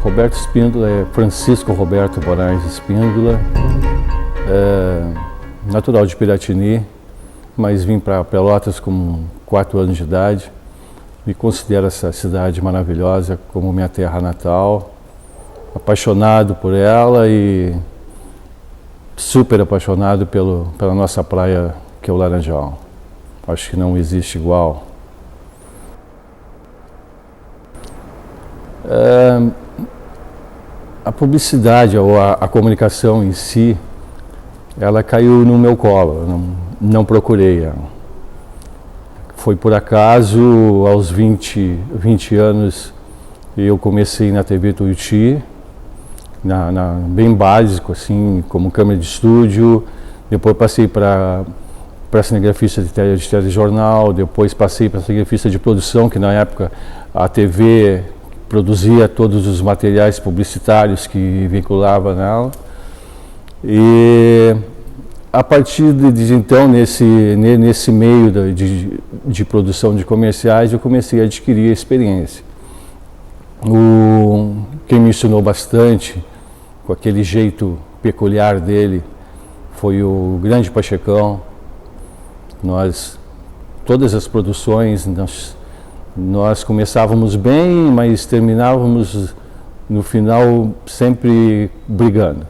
Roberto Espíndola é Francisco Roberto Moraes Espíndola, natural de Piratini, mas vim para Pelotas com 4 anos de idade. Me considero essa cidade maravilhosa como minha terra natal, apaixonado por ela e super apaixonado pela nossa praia, que é o Laranjal. Acho que não existe igual. A publicidade ou a comunicação em si, ela caiu no meu colo, não procurei ela. Foi por acaso, aos 20 anos, eu comecei na TV Tuiuti, bem básico, assim, como câmera de estúdio. Depois passei para cinegrafista de telejornal, depois passei para cinegrafista de produção, que na época a TV produzia todos os materiais publicitários que vinculava nela. E a partir de então, nesse meio de produção de comerciais, eu comecei a adquirir a experiência. Quem me ensinou bastante, com aquele jeito peculiar dele, foi o grande Pachecão. Todas as produções, nós começávamos bem, mas terminávamos no final sempre brigando.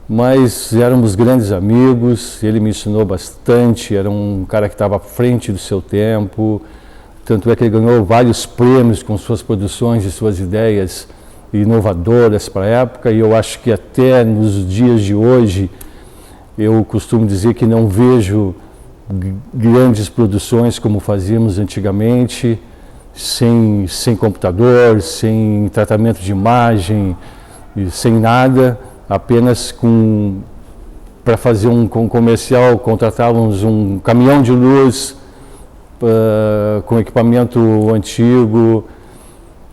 Mas éramos grandes amigos, ele me ensinou bastante, era um cara que estava à frente do seu tempo, tanto é que ele ganhou vários prêmios com suas produções e suas ideias inovadoras para a época, e eu acho que até nos dias de hoje, eu costumo dizer que não vejo grandes produções como fazíamos antigamente, sem computador, sem tratamento de imagem, sem nada, apenas para fazer um comercial contratávamos um caminhão de luz com equipamento antigo,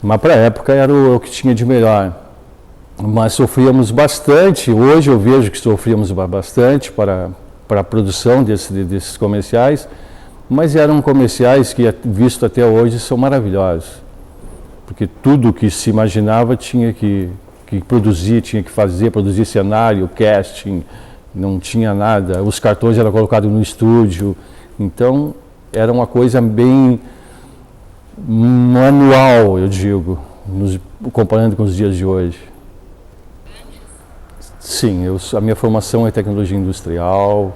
mas para a época era o que tinha de melhor. Mas sofríamos bastante, hoje eu vejo que sofríamos bastante para a produção desses comerciais, mas eram comerciais que, visto até hoje, são maravilhosos, porque tudo que se imaginava tinha que produzir, tinha que fazer, produzir cenário, casting, não tinha nada, os cartões eram colocados no estúdio, então era uma coisa bem manual, eu digo, comparando com os dias de hoje. Sim, a minha formação é tecnologia industrial,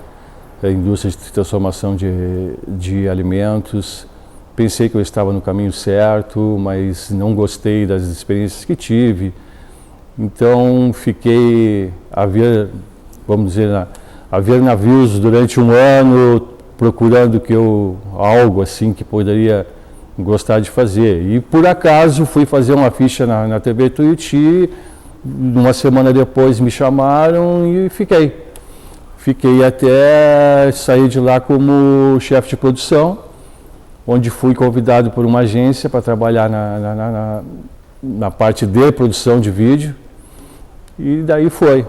indústria de transformação de alimentos. Pensei que eu estava no caminho certo, mas não gostei das experiências que tive. Então fiquei a ver, vamos dizer, a ver navios durante um ano, procurando algo assim que poderia gostar de fazer. E por acaso fui fazer uma ficha na TV Tuiuti. Uma semana depois me chamaram e fiquei. Fiquei até sair de lá como chefe de produção, onde fui convidado por uma agência para trabalhar na parte de produção de vídeo. E daí foi.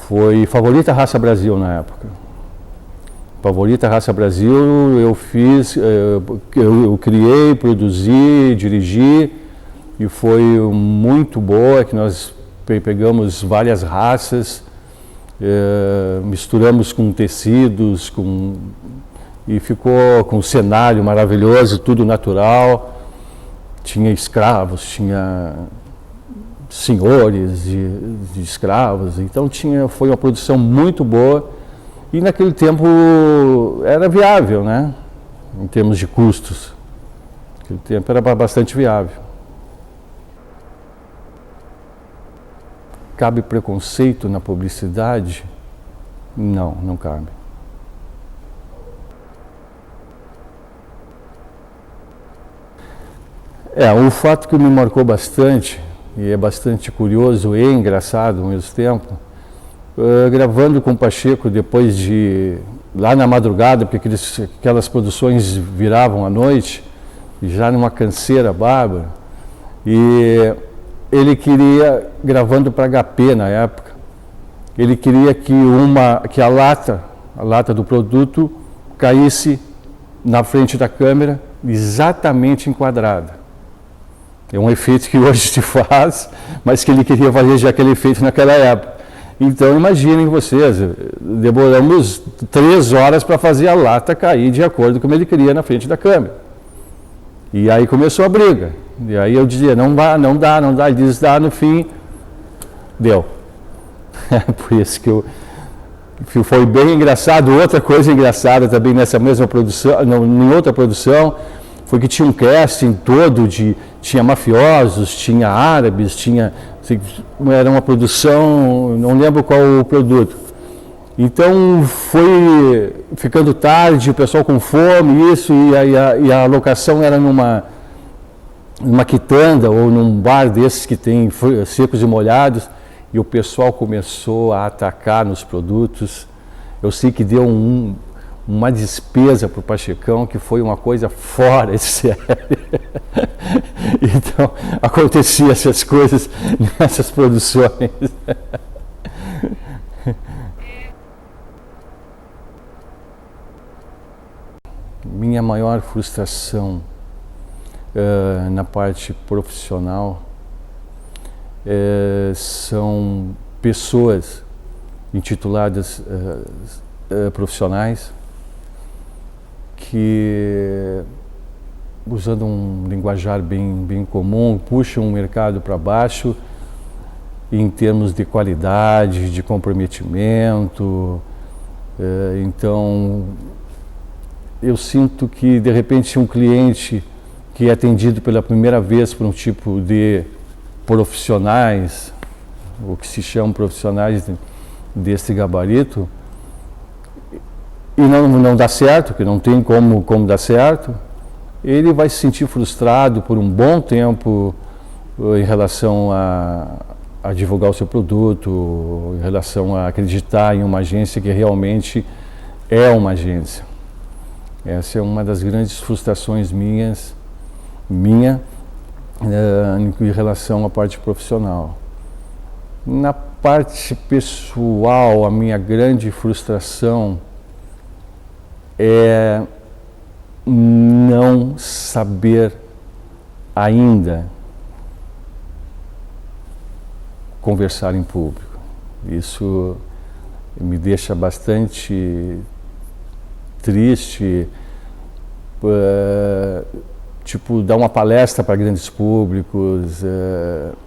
Foi Favorita Raça Brasil na época. Favorita Raça Brasil eu criei, produzi, dirigi. E foi muito boa, que nós pegamos várias raças, misturamos com tecidos, e ficou com um cenário maravilhoso, tudo natural. Tinha escravos, tinha senhores de escravos, então foi uma produção muito boa. E naquele tempo era viável, né? Em termos de custos. Naquele tempo era bastante viável. Cabe preconceito na publicidade? Não, não cabe. Um fato que me marcou bastante, e é bastante curioso e engraçado ao mesmo tempo, gravando com o Pacheco depois lá na madrugada, porque aquelas produções viravam à noite, já numa canseira bárbara, e ele queria, gravando para HP na época, ele queria que a lata do produto caísse na frente da câmera, exatamente enquadrada. É um efeito que hoje se faz, mas que ele queria fazer já aquele efeito naquela época. Então imaginem vocês, demoramos 3 horas para fazer a lata cair de acordo com como ele queria na frente da câmera. E aí começou a briga. E aí eu dizia, não dá, não dá, não dá. Ele diz, dá, no fim, deu. Por isso que foi bem engraçado. Outra coisa engraçada também nessa mesma produção, em outra produção, foi que tinha um casting todo tinha mafiosos, tinha árabes, era uma produção, não lembro qual o produto. Então foi ficando tarde, o pessoal com fome, e a locação era numa quitanda ou num bar desses que tem secos e molhados, e o pessoal começou a atacar nos produtos. Eu sei que deu uma despesa para o Pachecão que foi uma coisa fora de série. Então, acontecia essas coisas nessas produções. Minha maior frustração na parte profissional são pessoas intituladas profissionais que, usando um linguajar bem comum, puxam o mercado para baixo em termos de qualidade, de comprometimento. Então, eu sinto que, de repente, um cliente que é atendido pela primeira vez por um tipo de profissionais, o que se chamam profissionais desse gabarito, e não dá certo, que não tem como dar certo, ele vai se sentir frustrado por um bom tempo em relação a divulgar o seu produto, em relação a acreditar em uma agência que realmente é uma agência. Essa é uma das grandes frustrações minha em relação à parte profissional. Na parte pessoal, a minha grande frustração é não saber ainda conversar em público. Isso me deixa bastante triste, tipo, dar uma palestra para grandes públicos,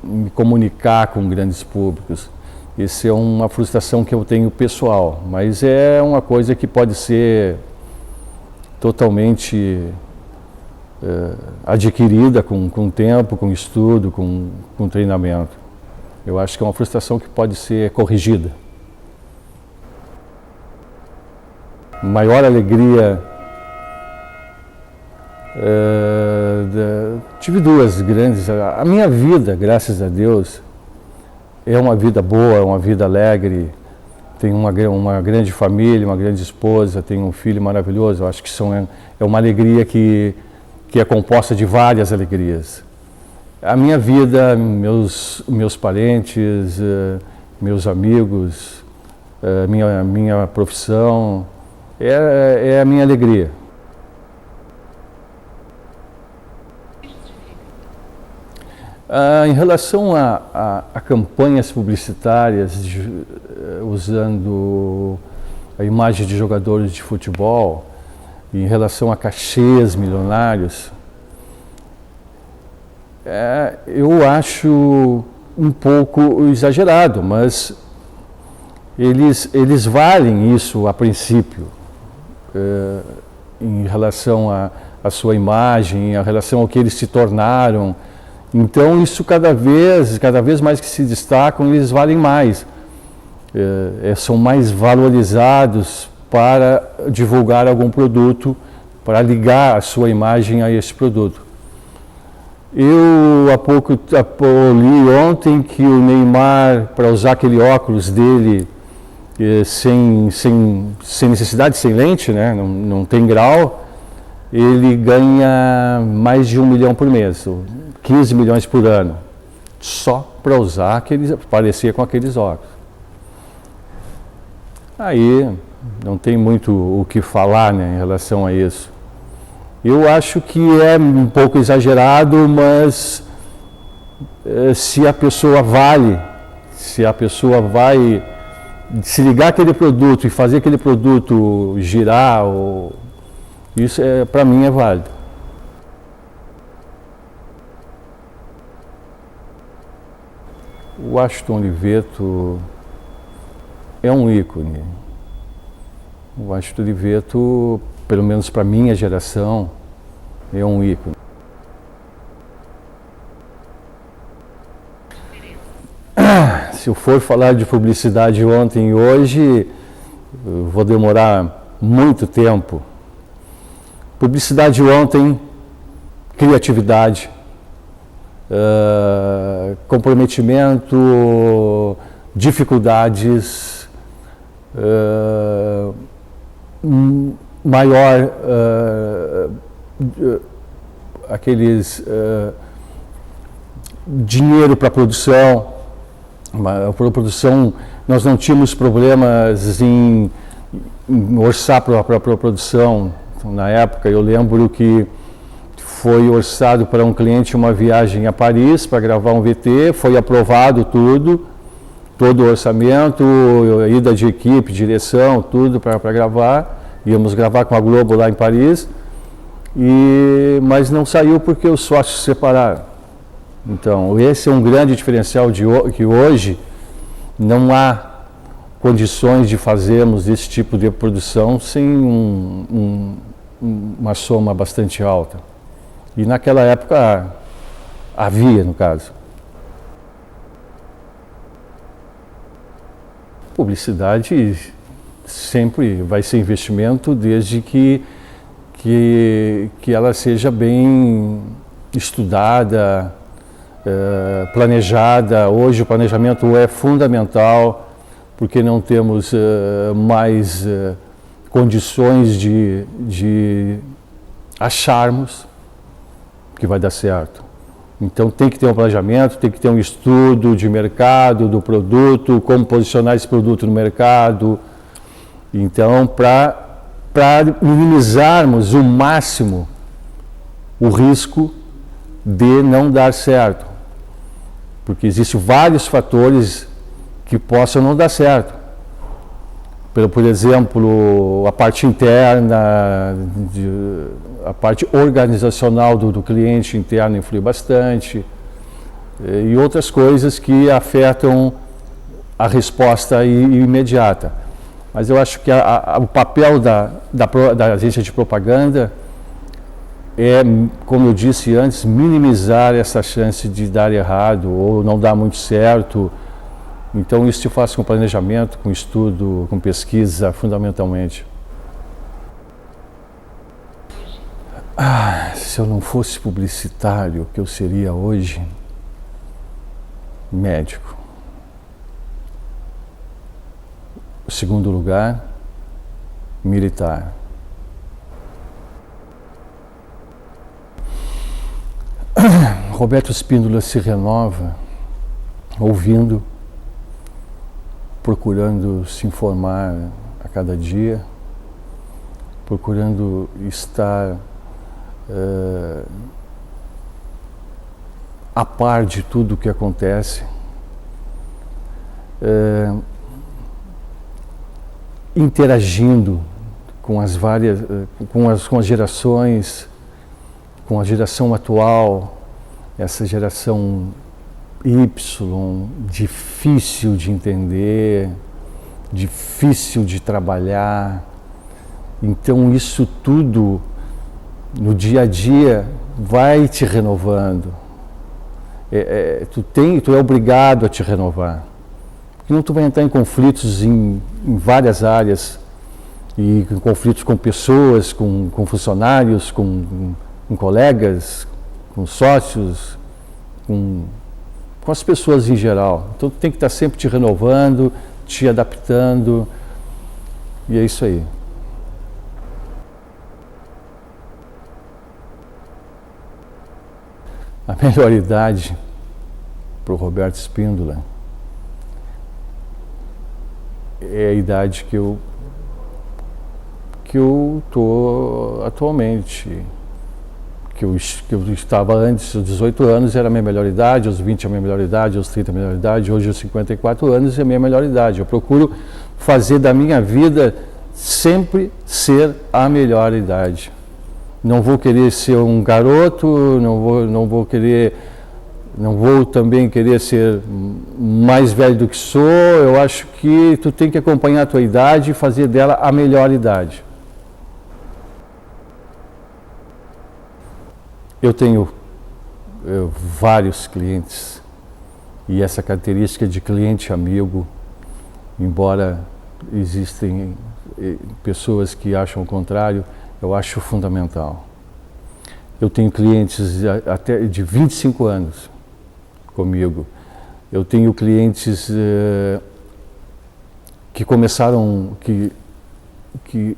me comunicar com grandes públicos. Isso é uma frustração que eu tenho pessoal, mas é uma coisa que pode ser totalmente adquirida com tempo, com estudo, com treinamento. Eu acho que é uma frustração que pode ser corrigida. Maior alegria, tive duas grandes. A minha vida, graças a Deus, é uma vida boa, é uma vida alegre. Tenho uma grande família, uma grande esposa, tenho um filho maravilhoso. Eu acho que é uma alegria que é composta de várias alegrias. A minha vida, meus parentes, meus amigos, minha profissão, é a minha alegria. Em relação a campanhas publicitárias usando a imagem de jogadores de futebol, em relação a cachês milionários, eu acho um pouco exagerado, mas eles valem isso a princípio, em relação à sua imagem, em relação ao que eles se tornaram. Então isso cada vez mais que se destacam, eles valem mais, são mais valorizados para divulgar algum produto, para ligar a sua imagem a esse produto. Eu li ontem que o Neymar, para usar aquele óculos dele sem necessidade, sem lente, né, não tem grau, ele ganha mais de 1 milhão por mês, 15 milhões por ano, só para usar parecer com aqueles óculos. Aí não tem muito o que falar, né, em relação a isso. Eu acho que é um pouco exagerado, mas se a pessoa vale, se a pessoa vai se ligar aquele produto e fazer aquele produto girar, isso para mim é válido. O Washington Oliveto é um ícone. O Washington Oliveto, pelo menos para minha geração, é um ícone. Se eu for falar de publicidade ontem e hoje, eu vou demorar muito tempo. Publicidade ontem, criatividade, comprometimento, dificuldades, maior aqueles dinheiro para produção. A produção, nós não tínhamos problemas em orçar para a produção. Na época, eu lembro que foi orçado para um cliente uma viagem a Paris para gravar um VT, foi aprovado todo o orçamento, ida de equipe, direção, tudo para gravar. Íamos gravar com a Globo lá em Paris, mas não saiu porque os sócios se separaram. Então, esse é um grande diferencial que hoje não há condições de fazermos esse tipo de produção sem uma soma bastante alta. E naquela época havia, no caso. Publicidade sempre vai ser investimento desde que ela seja bem estudada, planejada. Hoje o planejamento é fundamental porque não temos mais condições de acharmos que vai dar certo. Então tem que ter um planejamento, tem que ter um estudo de mercado, do produto, como posicionar esse produto no mercado. Então, para minimizarmos o máximo o risco de não dar certo. Porque existem vários fatores que possam não dar certo. Por exemplo, a parte interna, a parte organizacional do cliente interno influi bastante, e outras coisas que afetam a resposta imediata. Mas eu acho que o papel da agência de propaganda é, como eu disse antes, minimizar essa chance de dar errado ou não dar muito certo. Então isso se faz com planejamento, com estudo, com pesquisa, fundamentalmente. Se eu não fosse publicitário, o que eu seria hoje? Médico. O segundo lugar, militar. Roberto Spínola se renova ouvindo, procurando se informar a cada dia, procurando estar a par de tudo o que acontece, interagindo com as várias, com as gerações, com a geração atual, essa geração Y, difícil de entender, difícil de trabalhar. Então isso tudo no dia a dia vai te renovando. Tu é obrigado a te renovar. Senão tu vai entrar em conflitos em várias áreas, e em conflitos com pessoas, com funcionários, com colegas, com sócios, com as pessoas em geral. Então tu tem que estar sempre te renovando, te adaptando, e é isso aí. A melhor idade para o Roberto Spínola é a idade que eu estou atualmente, que eu estava antes, aos 18 anos era a minha melhor idade, aos 20 a minha melhor idade, aos 30 a minha melhor idade, hoje aos 54 anos é a minha melhor idade. Eu procuro fazer da minha vida sempre ser a melhor idade. Não vou querer ser um garoto, não vou também querer ser mais velho do que sou. Eu acho que tu tem que acompanhar a tua idade e fazer dela a melhor idade. Eu tenho vários clientes e essa característica de cliente amigo, embora existem pessoas que acham o contrário, eu acho fundamental. Eu tenho clientes até de 25 anos comigo. Eu tenho clientes que começaram, que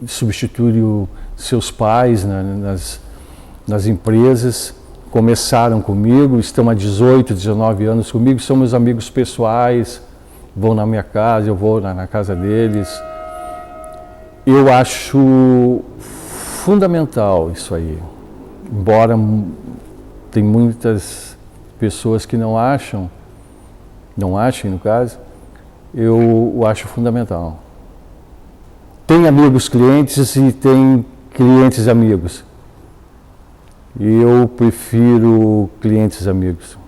substituem seus pais nas empresas, começaram comigo, estão há 18, 19 anos comigo, são meus amigos pessoais, vão na minha casa, eu vou na casa deles. Eu acho fundamental isso aí, embora tem muitas pessoas que não achem no caso, eu acho fundamental. Tem amigos clientes e tem clientes amigos. Eu prefiro clientes amigos.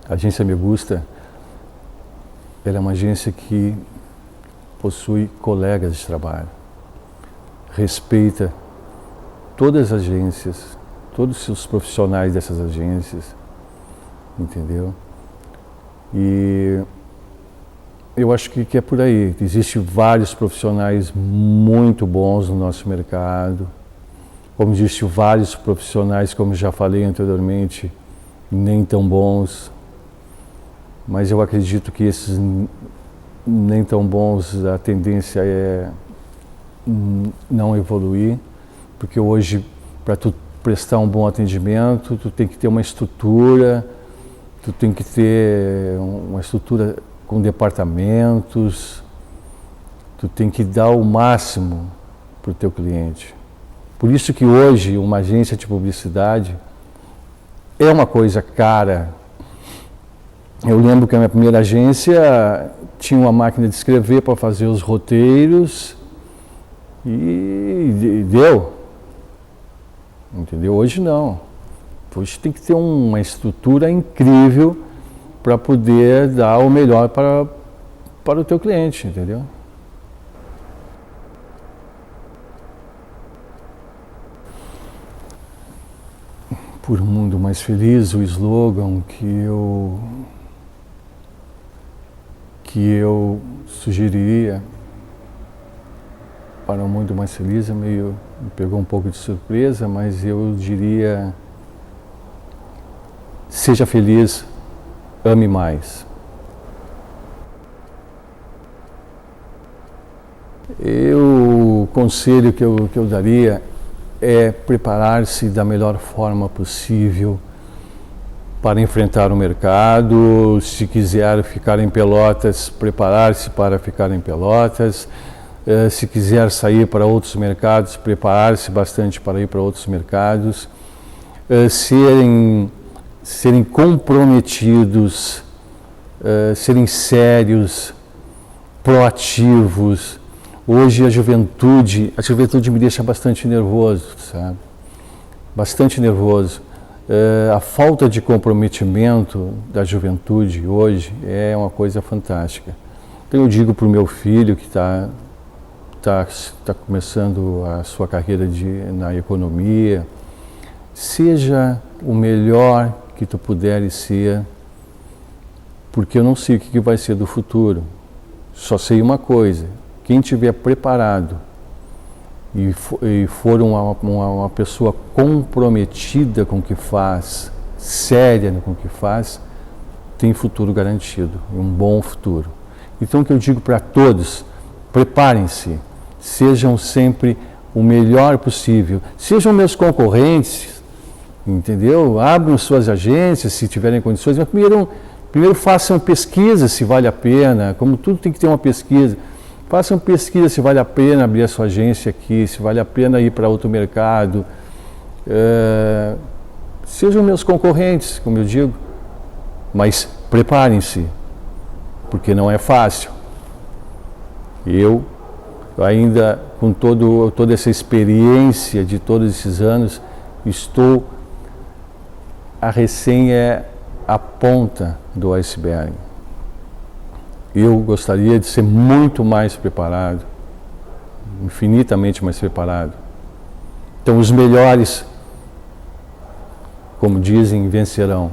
A agência Me Gusta, ela é uma agência que possui colegas de trabalho, respeita todas as agências, todos os profissionais dessas agências, entendeu? E eu acho que é por aí. Existem vários profissionais muito bons no nosso mercado, como existem vários profissionais, como já falei anteriormente, nem tão bons, mas eu acredito que esses nem tão bons, a tendência é não evoluir, porque hoje, para tu prestar um bom atendimento, tu tem que ter uma estrutura, tu tem que ter uma estrutura com departamentos, tu tem que dar o máximo para o teu cliente. Por isso que hoje uma agência de publicidade é uma coisa cara. Eu lembro que a minha primeira agência tinha uma máquina de escrever para fazer os roteiros e deu. Entendeu? Hoje não. Hoje tem que ter uma estrutura incrível para poder dar o melhor para o teu cliente, entendeu? Por um mundo mais feliz, o slogan que eu sugeriria para um mundo mais feliz, me pegou um pouco de surpresa, mas eu diria: seja feliz, ame mais. O conselho que eu daria é preparar-se da melhor forma possível para enfrentar o mercado. Se quiser ficar em Pelotas, preparar-se para ficar em Pelotas. Se quiser sair para outros mercados, preparar-se bastante para ir para outros mercados. Serem comprometidos, serem sérios, proativos. Hoje a juventude me deixa bastante nervoso, sabe? Bastante nervoso. A falta de comprometimento da juventude hoje é uma coisa fantástica. Então eu digo para o meu filho que está começando a sua carreira na economia: seja o melhor que tu puderes ser, porque eu não sei o que vai ser do futuro. Só sei uma coisa: quem estiver preparado e for uma pessoa comprometida com o que faz, séria com o que faz, tem futuro garantido, um bom futuro. Então o que eu digo para todos: preparem-se, sejam sempre o melhor possível, sejam meus concorrentes, entendeu? Abram suas agências se tiverem condições, mas primeiro façam pesquisa se vale a pena, como tudo tem que ter uma pesquisa. Façam pesquisa se vale a pena abrir a sua agência aqui, se vale a pena ir para outro mercado. Sejam meus concorrentes, como eu digo, mas preparem-se, porque não é fácil. Eu ainda, com toda essa experiência de todos esses anos, estou a ponta do iceberg. Eu gostaria de ser muito mais preparado, infinitamente mais preparado. Então, os melhores, como dizem, vencerão.